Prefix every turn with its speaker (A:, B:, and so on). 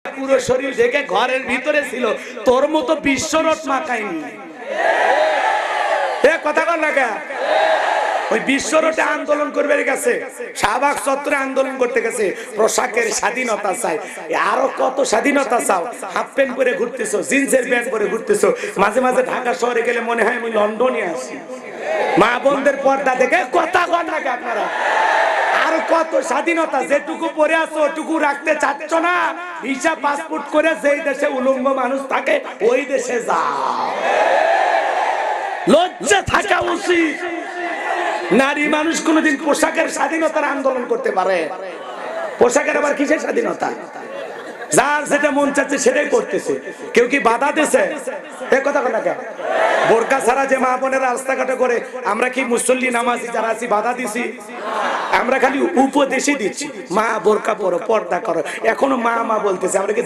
A: পুরো শরীর ঢেকে ঘরের ভিতরে ছিল, তোর মতো বিশ্বরট মাখায়নি। এ কথা কর না কেন? ওই বিশ্বরটে আন্দোলন করবে গেছে, শাহবাগ চত্বরে আন্দোলন করতে গেছে, পোশাকের স্বাধীনতা চাই। আরো কত স্বাধীনতা চাও? হাফ প্যান্ট পরে ঘুরতেছো, জিন্সের প্যান্ট পরে ঘুরতেছো, মাঝে মাঝে ঢাকা শহরে গেলে মনে হয় আমি লন্ডনে আছি। মা বোনদের পর্দা দেখে কথা কর না কেন আপনারা? আর কত স্বাধীনতা, যেটুকু পরে আছো ওটুকু রাখতে চাচ্ছ না? ভিসা পাসপোর্ট করে যেই দেশে উলঙ্গ মানুষ থাকে ওই দেশে যাও। লজ্জা থাকা উচিত। নারী মানুষ কোনদিন পোশাকের স্বাধীনতার আন্দোলন করতে পারে? পোশাকের আবার কিসের স্বাধীনতা? যার যেটা মন চাচ্ছে সেটাই করতেছে। কেউ কি বাধা দিছে? এই কথা বলা কেন? বোরকা ছাড়া যে মা বোনেরা রাস্তাঘাটে করে, আমরা কি মুসল্লি নামাজি যারা আছি বাধা দিছি? আমরা খালি উপদেশই দিচ্ছি, মা বোরকা পরো, পর্দা করো। এখনো মা মা বলতেছে, আমরা কি